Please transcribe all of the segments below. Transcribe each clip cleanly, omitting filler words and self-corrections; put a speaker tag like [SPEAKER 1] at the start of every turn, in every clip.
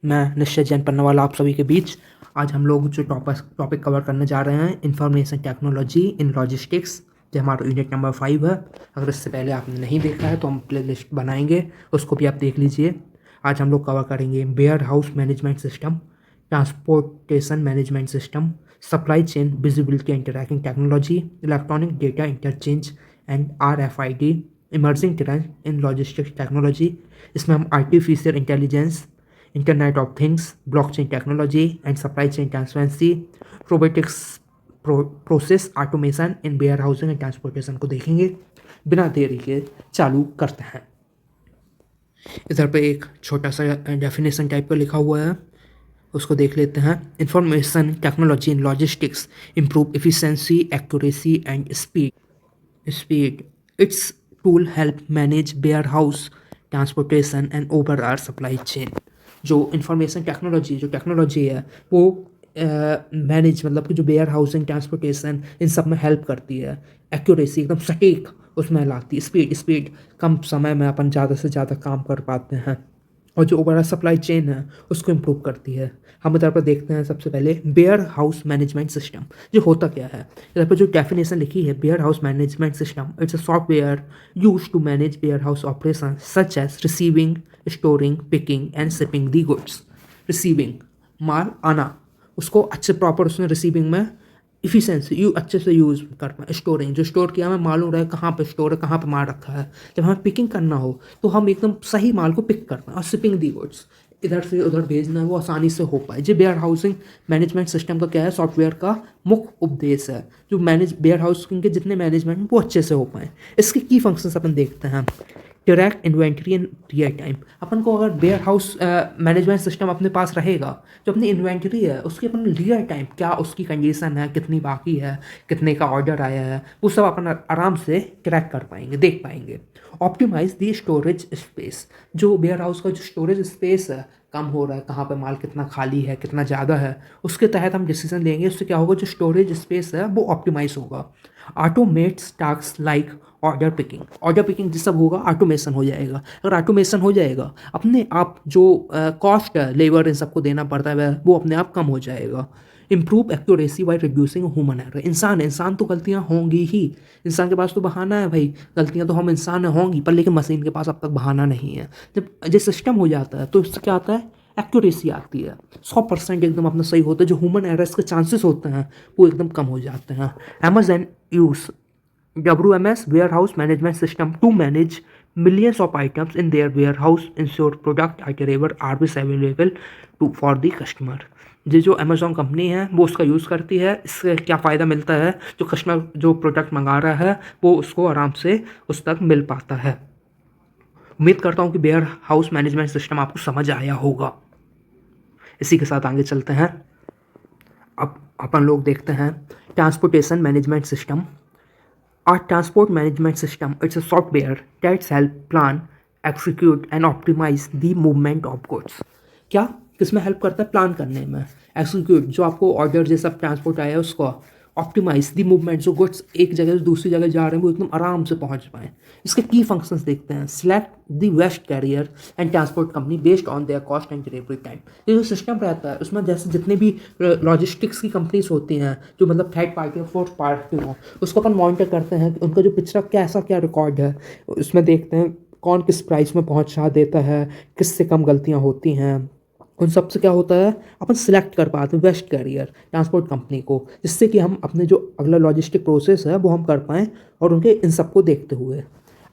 [SPEAKER 1] मैं निश्चय जैन पन्नावाला आप सभी के बीच। आज हम लोग जो टॉपिक कवर करने जा रहे हैं, इंफॉर्मेशन टेक्नोलॉजी इन लॉजिस्टिक्स, जो हमारा यूनिट नंबर 5 है। अगर इससे पहले आपने नहीं देखा है तो हम प्ले लिस्ट बनाएंगे, उसको भी आप देख लीजिए। आज हम लोग कवर करेंगे warehouse management system, transportation management system, supply chain visibility and tracking technology, electronic data interchange and RFID, emerging trend in logistics technology. इसमें हम artificial intelligence, internet of things, blockchain technology and supply chain transparency, robotics, process automation in warehousing and transportation को देखेंगे। बिना देरी के चालू करते हैं। इधर पे एक छोटा सा डेफिनेशन टाइप का लिखा हुआ है, उसको देख लेते हैं। Information technology in logistics improve efficiency, accuracy and speed. Its tool help manage warehouse transportation and overall supply chain. जो इंफॉर्मेशन टेक्नोलॉजी है वो मैनेज मतलब कि जो वेयर हाउसिंग, ट्रांसपोर्टेशन, इन सब में हेल्प करती है। एक्यूरेसी एकदम सटीक उसमें लाती है। स्पीड कम समय में अपन ज़्यादा से ज़्यादा काम कर पाते हैं। और जो ओवरऑल सप्लाई चेन है उसको इम्प्रूव करती है। हम इधर पर देखते हैं सबसे पहले वेयर हाउस मैनेजमेंट सिस्टम जो होता क्या है। इधर पर जो डेफिनेशन लिखी है, warehouse management system it's a software use to manage warehouse operation such as receiving, storing, picking and shipping the goods. Receiving, माल आना, उसको अच्छे प्रॉपर उसमें रिसीविंग में इफिशिएंसी अच्छे से यूज़ कर पाए। स्टोरिंग, जो स्टोर किया हमें मालूम रहे कहाँ पे स्टोर है, कहाँ पे माल रखा है। जब हमें पिकिंग करना हो तो हम एकदम सही माल को पिक कर पाएँ। और शिपिंग दी गुड्स, इधर से उधर भेजना है वो आसानी से हो पाए। जो वेयर हाउसिंग मैनेजमेंट सिस्टम का क्या है, सॉफ्टवेयर का मुख्य उपदेश है जो वेयर हाउसिंग के जितने मैनेजमेंट वो अच्छे से हो पाए। इसके की फंक्शंस अपन देखते हैं। Track inventory in real time. अपन को अगर वेयर हाउस मैनेजमेंट सिस्टम अपने पास रहेगा, जो अपनी इन्वेंट्री है उसकी अपन रियल टाइम क्या उसकी कंडीशन है, कितनी बाकी है, कितने का ऑर्डर आया है, वो सब अपन आराम से ट्रैक कर पाएंगे, देख पाएंगे। ऑप्टिमाइज दी स्टोरेज स्पेस। जो वेयर हाउस का जो स्टोरेज स्पेस है कम हो रहा है, कहाँ पे माल कितना खाली है, कितना ज़्यादा है, उसके तहत हम डिसीजन लेंगे। उससे क्या होगा, जो स्टोरेज स्पेस है वो ऑप्टिमाइज होगा। Automates task like order picking जिस सब होगा ऑटोमेशन हो जाएगा। अगर ऑटोमेशन हो जाएगा, अपने आप जो कॉस्ट है लेबर इन सबको देना पड़ता है वो अपने आप कम हो जाएगा। Improve accuracy by reducing human error. इंसान तो गलतियाँ होंगी ही, इंसान के पास तो बहाना है भाई, गलतियाँ तो हम इंसान होंगी पर लेकिन मशीन के पास अब तक बहाना नहीं है। जब ये सिस्टम हो जाता है तो इससे क्या आता है, एक्यूरेसी आती है। 100% एकदम अपना सही होता है। जो ह्यूमन एरर्स के चांसेस होते हैं वो एकदम कम हो जाते हैं। Amazon use WMS warehouse management system to manage millions of items in their warehouse, ensure product itinerary always available for the customer। जो अमेजोन कंपनी है वो उसका यूज़ करती है। इससे क्या फ़ायदा मिलता है, जो कस्टमर जो प्रोडक्ट मंगा रहा है वो उसको आराम से उस तक मिल पाता है। उम्मीद करता हूँ कि वेयर हाउस मैनेजमेंट सिस्टम आपको समझ आया होगा। इसी के साथ आगे चलते हैं। अब अपन लोग देखते हैं transportation management system. Our transport management system, it's a software that help plan, execute and optimize the movement of goods। क्या किसमें हेल्प करता है, प्लान करने में। एक्सिक्यूट, जो आपको ऑर्डर जैसा ट्रांसपोर्ट आया है उसको। ऑप्टिमाइज द मूवमेंट, जो गुड्स एक जगह से दूसरी जगह जा रहे हैं वो एकदम आराम से पहुंच पाएँ। इसके की फंक्शंस देखते हैं। Select the best carrier and transport company based on their cost and delivery time. ये जो सिस्टम रहता है उसमें जैसे जितने भी लॉजिस्टिक्स की कंपनीज होती हैं, जो मतलब थर्ड पार्टी और फोर्थ पार्टी हो, उसको अपन मॉनिटर करते हैं कि उनका जो पिछड़ा कैसा क्या रिकॉर्ड है। उसमें देखते हैं कौन किस प्राइस में पहुंचा देता है, किससे कम गलतियां होती हैं। उन सब से क्या होता है, अपन सिलेक्ट कर पाते हैं बेस्ट कैरियर ट्रांसपोर्ट कंपनी को, जिससे कि हम अपने जो अगला लॉजिस्टिक प्रोसेस है वो हम कर पाएँ और उनके इन सबको देखते हुए।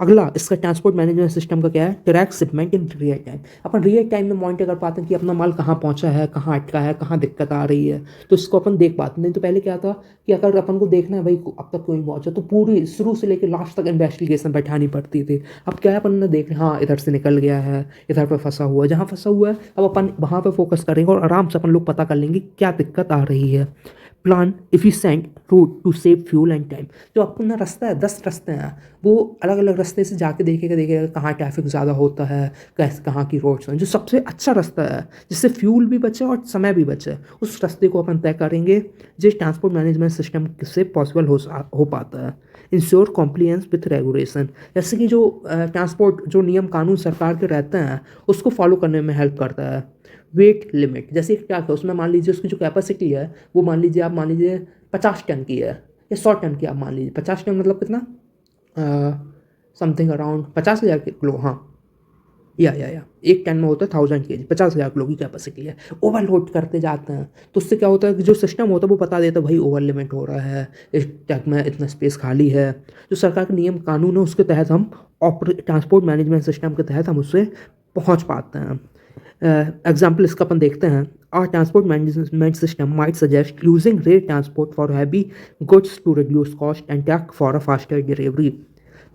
[SPEAKER 1] अगला इसका ट्रांसपोर्ट मैनेजमेंट सिस्टम का क्या है, ट्रैक शिपमेंट इन रियल टाइम। अपन रियल टाइम में मॉनिटर कर पाते हैं कि अपना माल कहाँ पहुँचा है, कहाँ अटका है, कहाँ दिक्कत आ रही है, तो इसको अपन देख पाते हैं। नहीं तो पहले क्या था कि अगर अपन को देखना है भाई अब तक क्यों नहीं पहुँचा, तो पूरी शुरू से लेकर लास्ट तक इन्वेस्टिगेशन बैठानी पड़ती थी। अब क्या है, अपन ने देख हाँ इधर से निकल गया है, इधर पर फंसा हुआ है, जहाँ फंसा हुआ है अब अपन वहाँ पर फोकस करेंगे और आराम से अपन लोग पता कर लेंगे क्या दिक्कत आ रही है। Plan efficient route to save fuel and time. जो अपना रास्ता है, 10 रास्ते हैं, वो अलग अलग रास्ते से जाके देखेगा कहाँ ट्रैफिक ज़्यादा होता है, कैसे कहाँ की रोड्स हैं। जो सबसे अच्छा रास्ता है जिससे फ्यूल भी बचे और समय भी बचे, उस रास्ते को अपन तय करेंगे। जिस ट्रांसपोर्ट मैनेजमेंट सिस्टम से पॉसिबल हो पाता है। इंश्योर कॉम्प्लियंस विथ रेगुलेशन, जैसे कि जो ट्रांसपोर्ट जो नियम कानून सरकार के रहते हैं उसको फॉलो करने में हेल्प करता है। वेट लिमिट, जैसे कि क्या है उसमें मान लीजिए उसकी जो कैपेसिटी है वो मान लीजिए आप मान लीजिए 50 टन की है या 100 टन की, आप मान लीजिए 50 टन मतलब कितना, समथिंग अराउंड 50,000 किलो, हाँ या 1 टन में होता है 1000 kg, 50,000 किलो की कैपेसिटी है। ओवरलोड करते जाते हैं तो उससे क्या होता है कि जो सिस्टम होता है वो बता देता है भाई ओवर लिमिट हो रहा है, इस ट्रक में इतना स्पेस खाली है। जो सरकार के नियम कानून है उसके तहत हम ट्रांसपोर्ट मैनेजमेंट सिस्टम के तहत हम उससे पहुंच पाते हैं। एग्जाम्पल इसका अपन देखते हैं। Our transport management system might suggest using rail transport for heavy goods to reduce cost and truck for a faster delivery.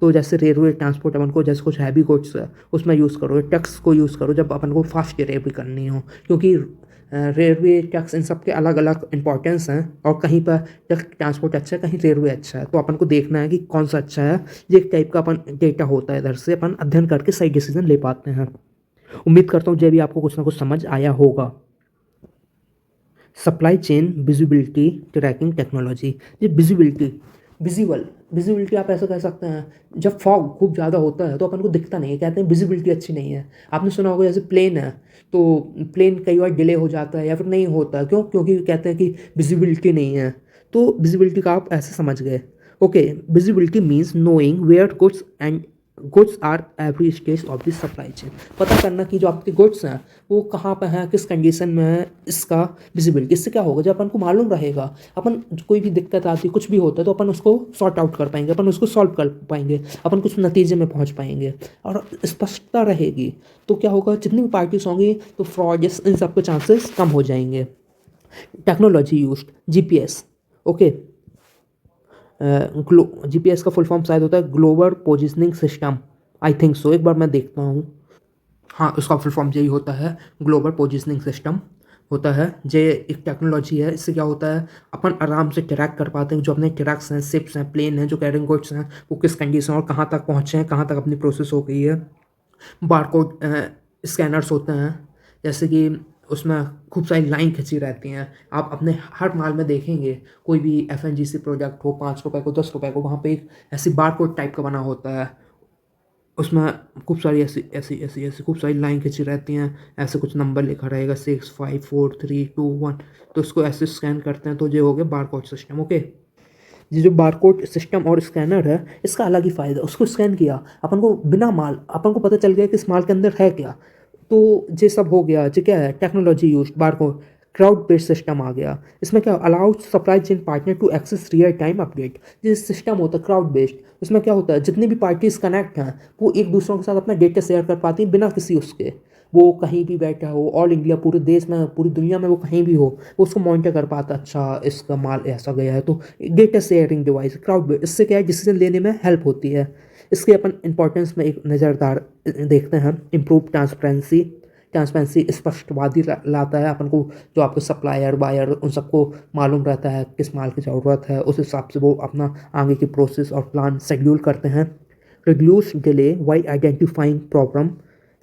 [SPEAKER 1] तो जैसे रेलवे ट्रांसपोर्ट अपन को जैसे कुछ हैवी गुड्स है उसमें यूज़ करो, ट्रक्स को यूज़ करो जब अपन को फास्ट डिलीवरी करनी हो, क्योंकि रेलवे ट्रक्स इन सब के अलग अलग इंपॉर्टेंस हैं और कहीं पर ट्रक ट्रांसपोर्ट अच्छा है, कहीं रेलवे अच्छा है, तो अपन को देखना है कि कौन सा अच्छा है। ये एक टाइप का अपन डेटा होता है, इधर से अपन अध्ययन करके सही डिसीजन ले पाते हैं। उम्मीद करता हूँ जब भी आपको कुछ ना कुछ समझ आया होगा। Supply chain visibility tracking technology, ये विजिबिलिटी आप ऐसा कह सकते हैं, जब फॉग खूब ज़्यादा होता है तो अपन को दिखता नहीं है, कहते हैं विजिबिलिटी अच्छी नहीं है। आपने सुना होगा जैसे प्लेन है तो प्लेन कई बार डिले हो जाता है या फिर नहीं होता, क्यों? क्योंकि कहते हैं कि विजिबिलिटी नहीं है। तो विजिबिलिटी का आप ऐसे समझ गए। Okay, visibility means knowing where goods are every stage of the supply chain, पता करना कि जो आपके गुड्स हैं वो कहाँ पे हैं, किस कंडीशन में है, इसका विजिबिलिटी। इससे क्या होगा, जब अपन को मालूम रहेगा, अपन कोई भी दिक्कत आती कुछ भी होता है तो अपन उसको सॉर्ट आउट कर पाएंगे, अपन उसको सॉल्व कर पाएंगे, अपन कुछ नतीजे में पहुंच पाएंगे और स्पष्टता रहेगी। तो क्या होगा, जितनी भी पार्टीज होंगी तो फ्रॉड इन सब के चांसेस कम हो जाएंगे। Technology use GPS. Okay, GPS का फुल फॉर्म शायद होता है global positioning system, I think so, एक बार मैं देखता हूँ। हाँ, उसका फुल फॉर्म यही होता है, ग्लोबल पोजिशनिंग सिस्टम होता है। ये एक टेक्नोलॉजी है, इससे क्या होता है अपन आराम से ट्रैक कर पाते हैं जो अपने ट्रक्स हैं, शिप्स हैं, प्लेन हैं, जो कैरिंग गुड्स हैं वो किस कंडीशन और कहाँ तक पहुँचे हैं, कहाँ तक अपनी प्रोसेस हो गई है। बारकोड स्कैनर्स होते हैं, जैसे कि उसमें खूब सारी लाइन खिंची रहती हैं। आप अपने हर माल में देखेंगे कोई भी एफएनजीसी प्रोडक्ट हो, 5 रुपए को 10 रुपए को, वहाँ पे एक ऐसी बारकोड टाइप का बना होता है, उसमें खूब सारी ऐसी खूब सारी लाइन खिंची रहती हैं, ऐसे कुछ नंबर लिखा रहेगा 6 5 4 3 2 1, तो उसको ऐसे स्कैन करते हैं तो ये हो गया बारकोड सिस्टम। ओके, ये जो बारकोड सिस्टम और स्कैनर है इसका अलग ही फ़ायदा, उसको स्कैन किया अपन को बिना माल, अपन को पता चल गया कि इस माल के अंदर है क्या, तो ये सब हो गया। ये क्या है, technology use barcode crowd based system आ गया। इसमें क्या allowed supply chain partner to access real time update. ये सिस्टम होता है क्राउड बेस्ड, उसमें क्या होता है जितनी भी पार्टीज कनेक्ट हैं वो एक दूसरों के साथ अपना डेटा शेयर कर पाती हैं बिना किसी उसके, वो कहीं भी बैठा हो, ऑल इंडिया, पूरे देश में, पूरी दुनिया में वो कहीं भी हो, वो उसको मॉनिटर कर पाता, अच्छा इसका माल ऐसा गया है। तो data sharing device crowd based, इससे क्या है डिसीजन लेने में हेल्प होती है। इसके अपन इंपॉर्टेंस में एक नज़रदार देखते हैं। इम्प्रूव ट्रांसपेरेंसी स्पष्टवादी लाता है अपन को, जो आपके सप्लायर बायर उन सबको मालूम रहता है किस माल की ज़रूरत है, उस हिसाब से वो अपना आगे की प्रोसेस और प्लान शेड्यूल करते हैं। Reduce delay by identifying problem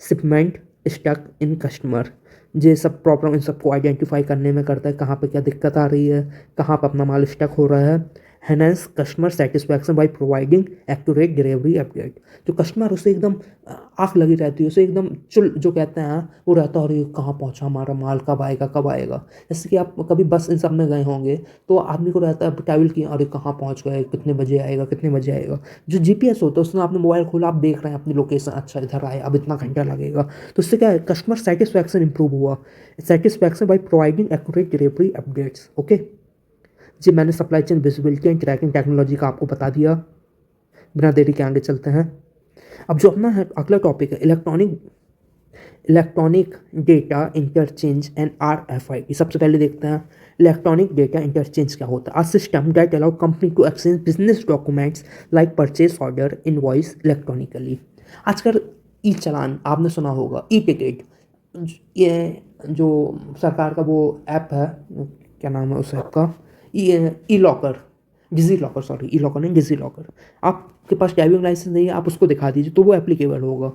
[SPEAKER 1] shipment stuck in customer, ये सब प्रॉब्लम इन सबको आइडेंटिफाई करने में करता है, कहाँ पे क्या दिक्कत आ रही है, कहाँ पे अपना माल स्टक हो रहा है। Enhance customer satisfaction by providing accurate delivery update, जो कस्टमर उसे एकदम आँख लगी रहती है, उसे एकदम चुल जो कहते हैं वो रहता है, और ये कहाँ पहुँचा हमारा माल, कब आएगा कब आएगा। जैसे कि आप कभी बस इन सब में गए होंगे तो आदमी को रहता है ट्रैवल किया, अरे कहाँ पहुँच गए, कितने बजे आएगा कितने बजे आएगा। जो जीपीएस होता है उसमें आपने मोबाइल खोला, आप देख रहे हैं अपनी लोकेशन, अच्छा इधर आए, अब इतना घंटा लगेगा। तो इससे क्या है कस्टमर सेटिस्फैक्शन इंप्रूव हुआ, satisfaction by providing accurate delivery updates. Okay जी, मैंने supply chain visibility and tracking technology का आपको बता दिया। बिना देरी के आगे चलते हैं। अब जो अपना है अगला टॉपिक है electronic data interchange and RFID। सबसे पहले देखते हैं इलेक्ट्रॉनिक डेटा इंटरचेंज क्या होता है। A system that allow company to exchange business documents like purchase order invoice electronically. आजकल ई चालान आपने सुना होगा, ई टिकट, ये जो सरकार का वो ऐप है, क्या नाम है उस ऐप का, ई लॉकर, डिजी लॉकर, सॉरी ई लॉकर नहीं डिजी लॉकर। आपके पास ड्राइविंग लाइसेंस नहीं है, आप उसको दिखा दीजिए तो वो एप्लीकेबल होगा।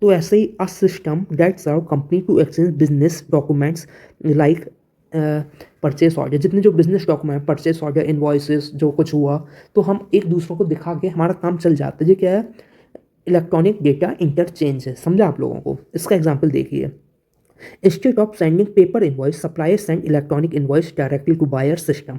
[SPEAKER 1] तो ऐसे ही a system that serve company to exchange business documents like purchase order, जितने जो business document, purchase order, invoices, जो कुछ हुआ तो हम एक दूसरों को दिखा के हमारा काम चल जाता है। ये क्या है? इलेक्ट्रॉनिक डेटा इंटरचेंज है। समझा आप लोगों को? इसका एग्जाम्पल देखिए। Instead of sending paper invoice, supplier send electronic invoice directly to buyer system.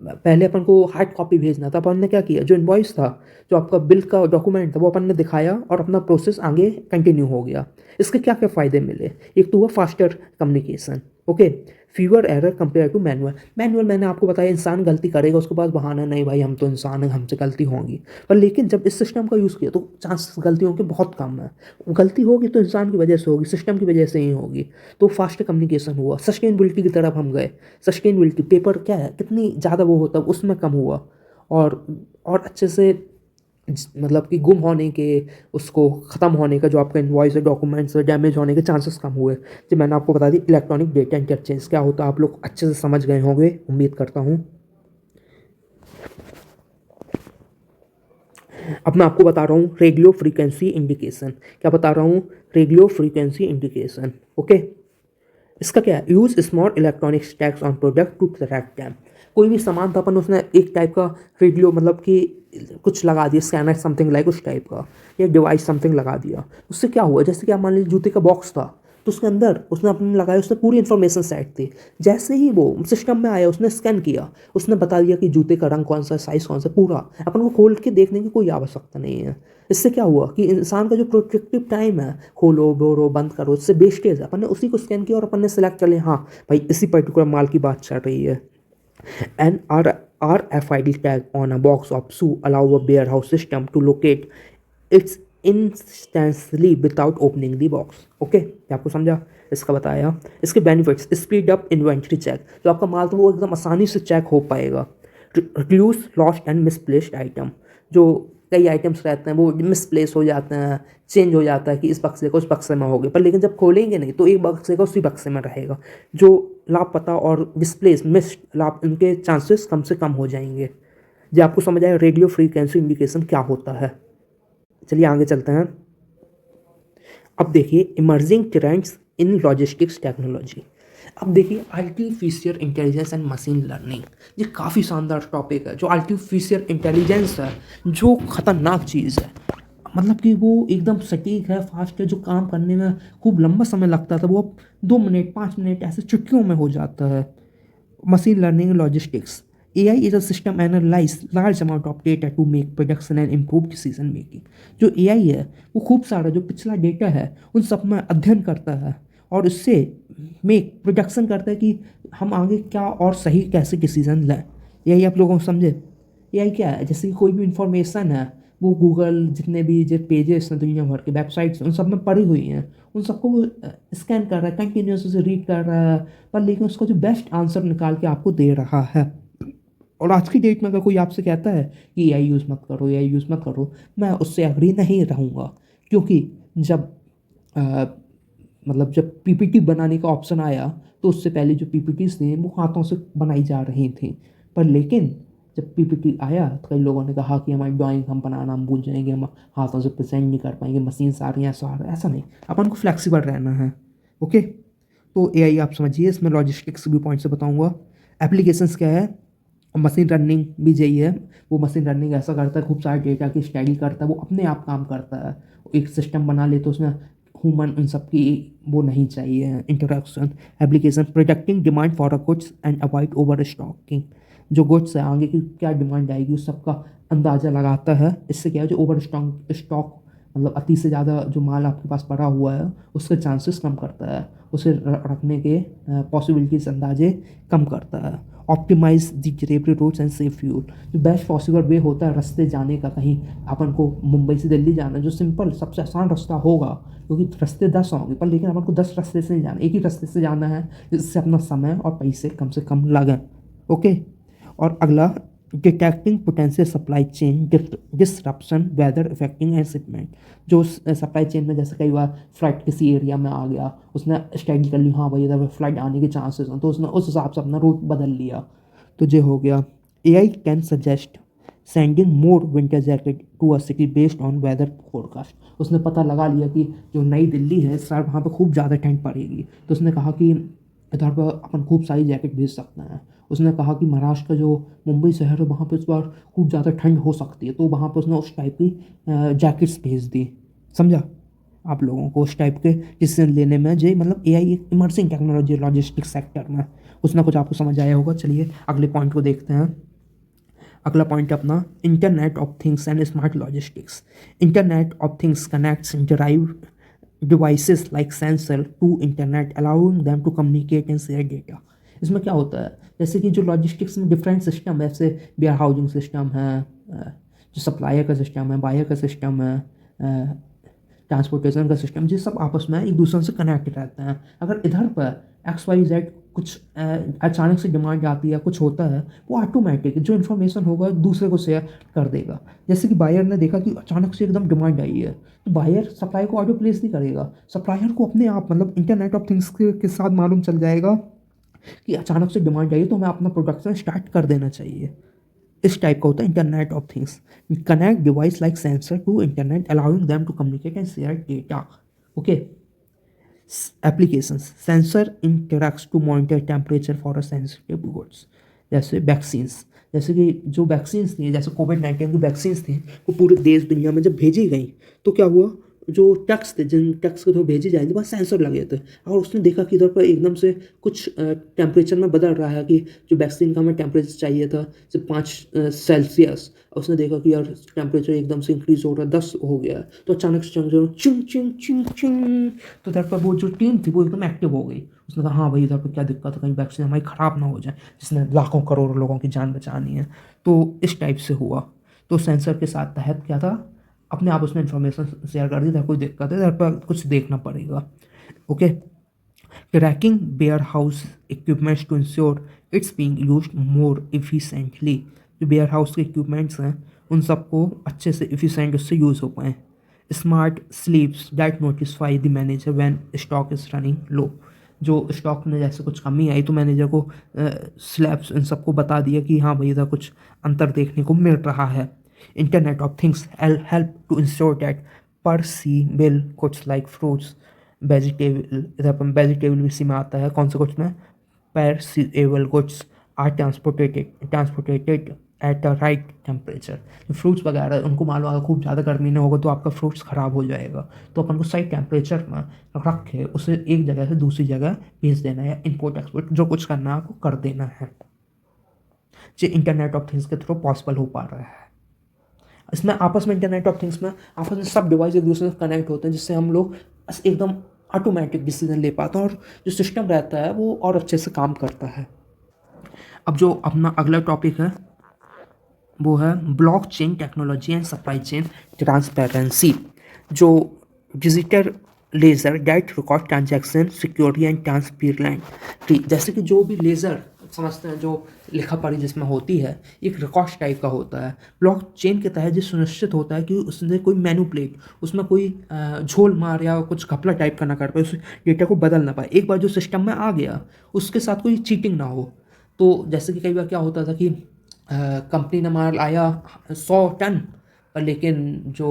[SPEAKER 1] पहले अपन को हार्ड कॉपी भेजना था, अपन ने क्या किया, जो इनवॉइस था, जो आपका बिल का डॉक्यूमेंट था, वो अपन ने दिखाया और अपना प्रोसेस आगे कंटिन्यू हो गया। इसके क्या क्या फ़ायदे मिले? एक तो हुआ faster communication, okay, fewer error compare to manual. Manual मैंने आपको बताया इंसान गलती करेगा, उसके पास बहाना नहीं, भाई हम तो इंसान हैं, हमसे गलती होगी। पर लेकिन जब इस सिस्टम का यूज़ किया तो चांसेस गलतियों के बहुत कम है। गलती होगी तो इंसान की वजह से होगी, सिस्टम की वजह से ही होगी। तो फास्ट कम्युनिकेशन हुआ। सस्टेनेबिलिटी की तरफ हम गए। सस्टेनेबिलिटी, पेपर क्या है, कितनी ज़्यादा वो होता है उसमें कम हुआ। और और अच्छे से मतलब कि गुम होने के, उसको ख़त्म होने का, जो आपका इनवॉइस है, डॉक्यूमेंट्स है, डैमेज होने के चांसेस कम हुए। जो मैंने आपको बता दी इलेक्ट्रॉनिक डेटा इंटरचेंज क्या होता है, आप लोग अच्छे से समझ गए होंगे, उम्मीद करता हूँ। अब मैं आपको बता रहा हूँ रेडियो फ्रीक्वेंसी इंडिकेशन। क्या बता रहा हूँ? Radio frequency indication, okay. इसका क्या है? Use small electronic tags on product to track time. कोई भी सामान था, अपन उसने एक टाइप का रेडियो, मतलब कि कुछ लगा दिया, स्कैनर समथिंग लाइक उस टाइप का, या डिवाइस समथिंग लगा दिया। उससे क्या हुआ, जैसे कि आप मान लीजिए जूते का बॉक्स था, तो उसके अंदर उसने अपने लगाया, उसने पूरी इन्फॉर्मेशन सेट थी। जैसे ही वो सिस्टम में आया, उसने स्कैन किया, उसने बता दिया कि जूते का रंग कौन सा है, साइज़ कौन सा, पूरा। अपन को खोल के देखने की कोई आवश्यकता नहीं है। इससे क्या हुआ कि इंसान का जो प्रोडक्टिव टाइम है, खोलो बोलो बंद करो, इससे वेस्टेज है। अपन ने उसी को स्कैन किया और अपन ने सेलेक्ट कर लिया, हाँ भाई इसी पर्टिकुलर माल की बात चल रही है। An RFID tag on a box of shoe allow a warehouse system to locate its instantly without opening the box. Okay, आपको समझा? इसका बताया। इसके benefits, speed up inventory check, जो आपका माल था वो एकदम आसानी से चेक हो पाएगा। Reduce lost and misplaced item, जो कई आइटम्स रहते हैं वो मिसप्लेस हो जाते हैं, चेंज हो जाता है कि इस बक्से को उस बक्से में हो गए, पर लेकिन जब खोलेंगे नहीं तो एक बक्से का उसी बक्से में रहेगा। जो लापता और मिसप्लेस मिस्ड लाभ, इनके चांसेस कम से कम हो जाएंगे। जो आपको समझ आए रेडियो फ्रीक्वेंसी इंडिकेशन क्या होता है। चलिए आगे चलते हैं। अब देखिए emerging trends in logistics technology. अब देखिए artificial intelligence and machine learning, ये काफ़ी शानदार टॉपिक है। जो आर्टिफिशियल इंटेलिजेंस है, जो ख़तरनाक चीज़ है, मतलब कि वो एकदम सटीक है, फास्ट है, जो काम करने में खूब लंबा समय लगता था वो अब 2 मिनट 5 मिनट ऐसे चुटकियों में हो जाता है। Machine learning logistics, AI is a system analyze large amount of data to make prediction and improve decision making। जो AI है वो खूब सारा जो पिछला डेटा है उन सब में अध्ययन करता है और उससे मेक प्रोडक्शन करता है कि हम आगे क्या और सही कैसे डिसीजन लें। यही आप लोगों को समझे? AI क्या है? जैसे कि कोई भी इंफॉर्मेशन है वो गूगल, जितने भी जो पेजेस हैं दुनिया भर के वेबसाइट्स उन सब में पड़ी हुई हैं, उन सबको वो स्कैन कर रहा है, कंटिन्यूस उसे रीड कर रहा है, पर लेकिन उसका जो बेस्ट आंसर निकाल के आपको दे रहा है। और आज की डेट में अगर कोई आपसे कहता है कि AI यूज़ मत करो, AI यूज़ मत करो, मैं उससे एग्री नहीं रहूँगा। क्योंकि जब अ, मतलब जब PPT बनाने का ऑप्शन आया तो उससे पहले जो PPTs थी वो हाथों से बनाई जा रही थी। पर लेकिन जब PPT आया तो कई लोगों ने कहा कि हमारी ड्राइंग हम बनाना हम भूल जाएंगे, हम हाथों से प्रेजेंट नहीं कर पाएंगे, मशीन आ रही हैं, ऐसा आ रहा है। ऐसा नहीं, अपन को फ्लेक्सिबल रहना है। ओके, तो AI आप समझिए, इसमें लॉजिस्टिक्स भी पॉइंट से बताऊँगा। एप्लीकेशंस क्या है? मशीन लर्निंग भी यही है। वो मशीन लर्निंग ऐसा करता है, खूब सारे डेटा की स्टडी करता है, वो अपने आप काम करता है। एक सिस्टम बना ले तो उसमें ह्यूमन उन सब की वो नहीं चाहिए interaction. Application predicting demand for a goods and avoid overstocking, जो गुड्स है आगे की क्या डिमांड आएगी उस सब का अंदाज़ा लगाता है। इससे क्या है, जो ओवर स्टॉक मतलब अति से ज़्यादा जो माल आपके पास पड़ा हुआ है उसके चांसेस कम करता है, उसे रखने के पॉसिबिलिटीज अंदाजे कम करता है। Optimise the delivery routes and save fuel, जो बेस्ट पॉसिबल वे होता है रास्ते जाने का, कहीं अपन को मुंबई से दिल्ली जाना, जो सिंपल सबसे आसान रास्ता होगा, क्योंकि रास्ते 10 होंगे पर लेकिन अपन को 10 रास्ते से नहीं जाना, एक ही रास्ते से जाना है, जिससे अपना समय और पैसे कम से कम लगें। ओके, और अगला detecting potential supply chain disruption weather affecting and shipment, जो सप्लाई चेन में जैसे कई बार फ्लाइट किसी एरिया में आ गया, उसने स्टडी कर ली, हाँ भाई इधर फ्लाइट आने के चांसेस हैं, तो उसने उस हिसाब से अपना रूट बदल लिया। तो ये हो गया। AI can suggest sending more winter jacket to a city based on weather forecast, उसने पता लगा लिया कि जो नई दिल्ली है सर वहाँ पे खूब ज़्यादा ठंड पड़ेगी, तो उसने कहा कि इधर पर अपन खूब सारी जैकेट भेज सकते हैं। उसने कहा कि महाराष्ट्र का जो मुंबई शहर है वहाँ पे इस बार खूब ज़्यादा ठंड हो सकती है, तो वहाँ पे उसने उस टाइप की जैकेट्स भेज दी। समझा आप लोगों को उस टाइप के डिसीजन लेने में, जो मतलब एआई एक इमर्सिंग टेक्नोलॉजी लॉजिस्टिक्स सेक्टर में, कुछ ना कुछ आपको समझ आया होगा। चलिए अगले पॉइंट को देखते हैं। अगला पॉइंट अपना internet of things and smart logistics. Internet of things connects drive devices like sensor to internet allowing them to communicate and share data। इसमें क्या होता है, जैसे कि जो लॉजिस्टिक्स में डिफरेंट सिस्टम है, जैसे वेयर हाउसिंग सिस्टम है, जो सप्लायर का सिस्टम है, बायर का सिस्टम है, ट्रांसपोर्टेशन का सिस्टम, ये सब आपस में एक दूसरे से कनेक्ट रहते हैं। अगर इधर पर XYZ कुछ अचानक से डिमांड आती है, कुछ होता है, वो ऑटोमेटिक जो इन्फॉर्मेशन होगा दूसरे को शेयर कर देगा। जैसे कि बायर ने देखा कि अचानक से एकदम डिमांड आई है, तो बायर सप्लाई को ऑर्डर प्लेस नहीं करेगा, सप्लायर को अपने आप मतलब इंटरनेट ऑफ थिंग्स के साथ मालूम चल जाएगा कि अचानक से डिमांड आई है, तो हमें अपना प्रोडक्शन स्टार्ट कर देना चाहिए। इस टाइप का होता है internet of things. Connect device like sensor to internet allowing them to communicate and share data. Okay. applications sensor interacts to monitor temperature for a sensitive goods। जैसे वैक्सीन्स, जैसे कि जो वैक्सीन्स थी, जैसे कोविड-19 की वैक्सीन्स थी, वो पूरे देश दुनिया में जब भेजी गई तो क्या हुआ, जो टैक्स थे, जिन टैक्स के थ्रू भेजी जाएंगे वहाँ सेंसर लगे थे, और उसने देखा कि इधर पर एकदम से कुछ टेम्परेचर में बदल रहा है, कि जो वैक्सीन का हमें टेम्परेचर चाहिए था सिर्फ 5 सेल्सियस, उसने देखा कि यार टेम्परेचर एकदम से इंक्रीज हो रहा है, 10 हो गया है, तो अचानक से चिंग चिंग चिंग चिंग, तो इधर पर वो जो टीम थी वो एकदम एक्टिव हो गई। उसने कहा हाँ भाई इधर पर क्या दिक्कत है, कहीं वैक्सीन हमारी ख़राब ना हो जाए, जिसने लाखों करोड़ों लोगों की जान बचानी है। तो इस टाइप से हुआ। तो सेंसर के साथ तहत क्या था, अपने आप उसने इन्फॉर्मेशन शेयर कर दी, था कोई दिक्कत है इधर पर कुछ देखना पड़ेगा। Okay. Tracking warehouse equipments to ensure it's being used more efficiently. जो वेयर हाउस के इक्विपमेंट्स हैं उन सबको अच्छे से इफिशेंट उससे यूज़ हो पाएँ। Smart sleeps that notify the manager when stock is running low. जो स्टॉक में जैसे कुछ कमी आई तो मैनेजर को स्लैब्स इन सबको बता दिया कि हाँ भाई इधर कुछ अंतर देखने को मिल रहा है। Internet of things help to ensure that perishable कुछ लाइक फ्रूट्स वेजिटेबल, इधर पर वेजिटेबल भी इसी में आता है, कौन से कुछ में, perishable goods are transported at a right temperature. Fruits वगैरह उनको मान लो अगर खूब ज़्यादा गर्मी नहीं होगा तो आपका फ्रूट्स ख़राब हो जाएगा, तो अपन को सही टेम्परेचर में रख के उसे एक जगह से दूसरी जगह भेज देना है, इम्पोर्ट एक्सपोर्ट जो कुछ करना है आपको कर देना है। जो इंटरनेट ऑफ थिंग्स के थ्रू पॉसिबल हो पा रहा है। इसमें आपस में इंटरनेट ऑफ थिंग्स में आपस में सब डिवाइस एक दूसरे से कनेक्ट होते हैं, जिससे हम लोग एकदम ऑटोमेटिक डिसीजन ले पाते हैं, और जो सिस्टम रहता है वो और अच्छे से काम करता है। अब जो अपना अगला टॉपिक है वो है blockchain technology and supply chain transparency. जो digital ledger date record transaction security and transparent. जैसे कि जो भी लेज़र समझते हैं, जो लिखा पढ़ी जिसमें होती है, एक रिकॉर्ड टाइप का होता है। ब्लॉकचेन के तहत ये सुनिश्चित होता है कि उसने कोई मैनिपुलेट, उसमें कोई झोल मार या कुछ घपला टाइप का ना कर पाए, उस डेटा को बदल ना पाए। एक बार जो सिस्टम में आ गया उसके साथ कोई चीटिंग ना हो। तो जैसे कि कई बार क्या होता था कि कंपनी ने माल आया 100 टन, पर लेकिन जो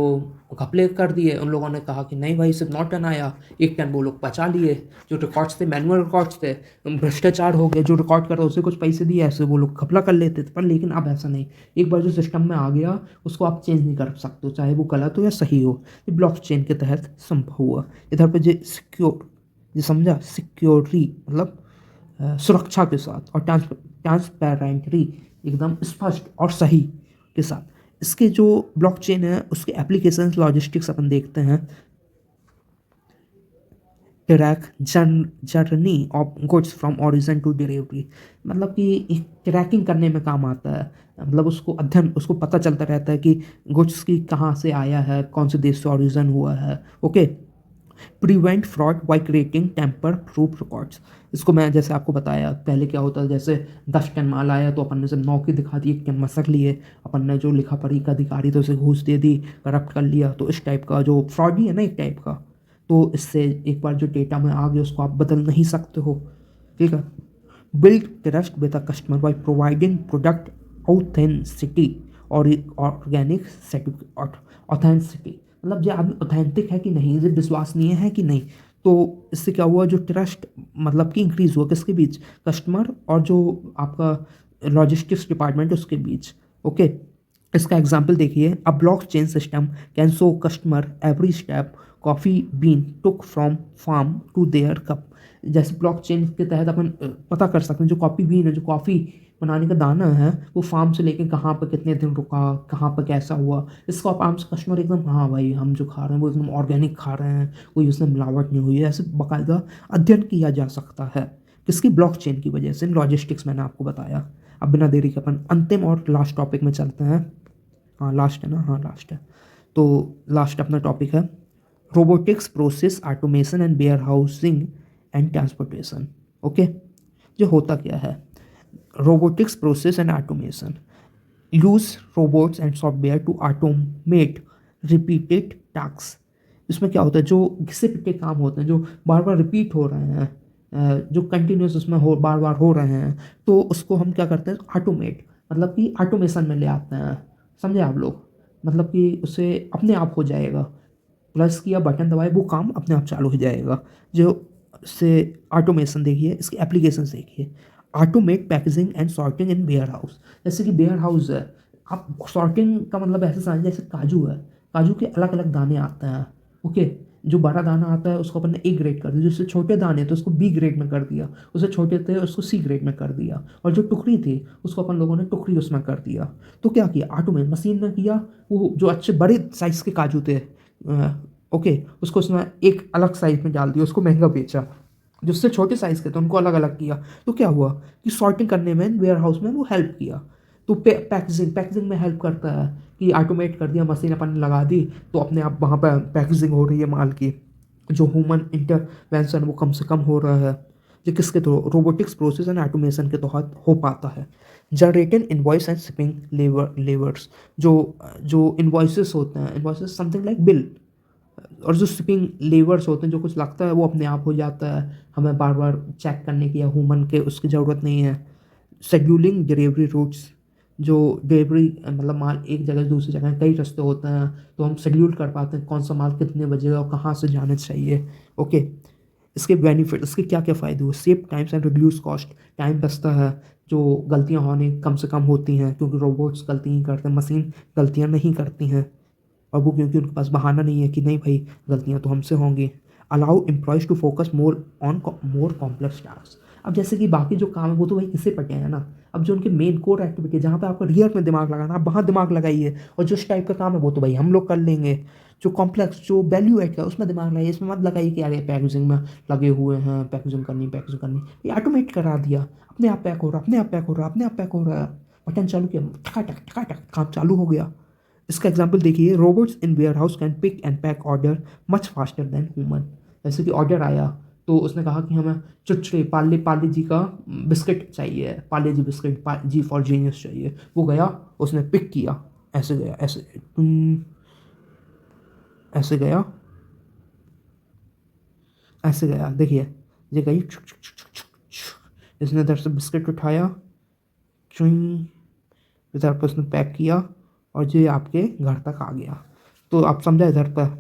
[SPEAKER 1] घपले कर दिए उन लोगों ने कहा कि नहीं भाई सिर्फ 9 टन आया, 1 टन वो लोग बचा लिए। जो रिकॉर्ड्स थे, मैनुअल रिकॉर्ड्स थे, भ्रष्टाचार हो गया, जो रिकॉर्ड कर रहा उसे कुछ पैसे दिए, ऐसे वो लोग घपला कर लेते थे। पर लेकिन अब ऐसा नहीं, एक बार जो सिस्टम में आ गया उसको आप चेंज नहीं कर सकते हो, चाहे वो गलत हो या सही हो। ये ब्लॉकचेन के तहत संभव हुआ। इधर पर जो सिक्योर, ये समझा, सिक्योरिटी मतलब सुरक्षा के साथ, और ट्रांसपेरेंटली एकदम स्पष्ट और सही के साथ। इसके जो ब्लॉकचेन है उसके एप्लीकेशंस लॉजिस्टिक्स अपन देखते हैं। Track journey of goods from origin to delivery, मतलब कि ट्रैकिंग करने में काम आता है। मतलब उसको अध्ययन, उसको पता चलता रहता है कि गुड्स की कहाँ से आया है, कौन से देश से ओरिजिन हुआ है। Okay. Prevent fraud by creating tamper proof records. इसको मैं जैसे आपको बताया पहले क्या होता है, जैसे 10 टन माल आया तो अपन ने सिर्फ 9 की दिखा दी, 1 टन मसक लिए, अपन ने जो लिखा पढ़ी का अधिकारी तो उसे घूस दे दी, करप्ट कर लिया। तो इस टाइप का जो फ्रॉड ही है ना एक टाइप का, तो इससे एक बार जो डेटा में आ गया उसको आप बदल नहीं सकते हो। ठीक है। Build trust with a customer by providing product ऑथेंसिटी और ऑर्गेनिक ऑथेंसिटी, मतलब जो आदमी ऑथेंटिक है कि नहीं, जो विश्वसनीय है कि नहीं, तो इससे क्या हुआ, जो ट्रस्ट मतलब कि इंक्रीज़ हुआ किसके बीच, कस्टमर और जो आपका लॉजिस्टिक्स डिपार्टमेंट उसके बीच। ओके, इसका एग्जांपल देखिए, a blockchain system can show customer every step coffee bean took from farm to their cup. जैसे ब्लॉक चेन के तहत अपन पता कर सकते हैं जो कॉफ़ी बीन है, जो कॉफ़ी बनाने का दाना है, वो फार्म से लेके कहाँ पर कितने दिन रुका, कहाँ पर कैसा हुआ, इसको आप आराम से कस्टमर एकदम, हाँ भाई हम जो खा रहे हैं वो एकदम ऑर्गेनिक खा रहे हैं, कोई उसमें मिलावट नहीं हुई है, ऐसे बाकायदा अध्ययन किया जा सकता है। किसकी, ब्लॉक चेन की वजह से, लॉजिस्टिक्स मैंने आपको बताया। अब बिना देरी के अपन अंतिम और लास्ट टॉपिक में चलते हैं। हाँ लास्ट है ना, हाँ लास्ट है। तो लास्ट अपना टॉपिक है robotics process automation and warehousing and transportation. Okay, जो होता क्या है, robotics process and automation use robots and software to automate repeated task. इसमें क्या होता है, जो घिसे पिटे काम होते हैं जो बार बार रिपीट हो रहे हैं, जो कंटिन्यूस उसमें हो बार बार हो रहे हैं, तो उसको हम क्या करते हैं, ऑटोमेट, मतलब कि ऑटोमेशन में ले आते हैं। समझे आप लोग, मतलब कि उसे अपने आप हो जाएगा, प्लस किया बटन दबाए वो काम अपने आप चालू हो जाएगा। जो से ऑटोमेशन देखिए, इसकी एप्लीकेशन देखिए, automate packaging and sorting in warehouse. जैसे कि वेयर हाउस है, आप सॉर्टिंग का मतलब ऐसे समझिए जैसे काजू है, काजू के अलग अलग दाने आते हैं। ओके, जो बड़ा दाना आता है उसको अपन ने ए ग्रेड कर दिया, जिससे छोटे दाने तो उसको बी ग्रेड में कर दिया, उससे छोटे थे उसको सी ग्रेड में कर दिया, और जो टुकड़ी थी उसको अपन लोगों ने टुकड़ी उसमें कर दिया। तो क्या किया, ऑटोमेट मशीन ने किया, वो जो अच्छे बड़े साइज़ के काजू थे, ओके, उसको उसने एक अलग साइज़ में डाल दिया, उसको महंगा बेचा। जो उससे छोटे साइज़ के थे उनको अलग अलग किया। तो क्या हुआ कि सॉर्टिंग करने में वेयर हाउस में वो हेल्प किया। तो पैकेजिंग में हेल्प करता है कि ऑटोमेट कर दिया, मशीन अपन ने लगा दी, तो अपने आप वहाँ पर पैकेजिंग हो रही है माल की, जो ह्यूमन इंटरवेंशन वो कम से कम हो रहा है। ये किसके through, robotics process and automation के तहत हो पाता है। Generated invoice and shipping levers, जो जो इन्वॉइसेस होते हैं, इन्वॉइसेस समथिंग लाइक बिल, और जो शिपिंग लेवर्स होते हैं, जो कुछ लगता है वो अपने आप हो जाता है, हमें बार बार चेक करने की या ह्यूमन के उसकी ज़रूरत नहीं है। शेड्यूलिंग डिलीवरी रूट्स, जो डिलीवरी मतलब माल एक जगह से दूसरी जगह कई रास्ते होते हैं, तो हम शेड्यूल कर पाते हैं कौन सा माल कितने बजे और कहाँ से जाना चाहिए। ओके, इसके बेनिफिट, इसके क्या क्या फ़ायदे हुए, save times and reduce cost, time बचता है, जो गलतियाँ होने कम से कम होती हैं, क्योंकि रोबोट्स गलती नहीं करते, मशीन गलतियाँ नहीं करती हैं, और वो क्योंकि उनके पास बहाना नहीं है कि नहीं भाई गलतियाँ तो हमसे होंगी। Allow employees to focus more complex task. अब जैसे कि बाकी जो काम है वो तो भाई किससे पटे हैं ना, अब जो उनके मेन कोर एक्टिविटी है जहाँ पे आपको रियल में दिमाग लगाना, आप वहाँ दिमाग लगाइए, और जो इस टाइप का काम है वो तो भाई हम लोग कर लेंगे। जो कॉम्प्लेक्स, जो वैल्यू ऐड का उसमें दिमाग लगाइए, इसमें मत लगाइए कि यार पैकेजिंग में लगे हुए हैं, पैकेजिंग करनी, ये ऑटोमेट करा दिया, अपने आप पैक हो रहा, अपने आप पैक हो रहा, अपने आप पैक हो रहा है, बटन चालू किया, टका टक काम चालू हो गया। इसका एग्जांपल देखिए, robots in warehouse can pick and pack order much faster than human. जैसे कि ऑर्डर आया तो उसने कहा कि हमें चुटचुड़े पार्ले जी का बिस्किट चाहिए, Parle G biscuit, G for genius चाहिए, वो गया उसने पिक किया, ऐसे गया, ऐसे गया, ऐसे गया, देखिए ये गई, इसने इधर से बिस्किट उठाया, चुई, इधर पर उसने पैक किया, और ये आपके घर तक आ गया। तो आप समझा इधर पर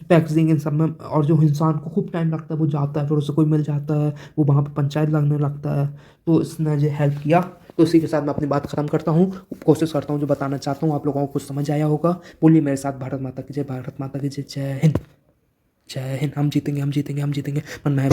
[SPEAKER 1] पैकेजिंग इन सब में, और जो इंसान को खूब टाइम लगता है वो जाता है, फिर उसे कोई मिल जाता है, वो वहाँ पे पंचायत लगने लगता है, तो इसने जो हेल्प किया। तो इसी के साथ मैं अपनी बात ख़त्म करता हूँ, कोशिश करता हूँ जो बताना चाहता हूँ आप लोगों को कुछ समझ आया होगा। बोलिए मेरे साथ, भारत माता की जय, भारत माता की जय, जय हिंद, जय हिंद। हम जीतेंगे, हम जीतेंगे, हम जीतेंगे, मन में है।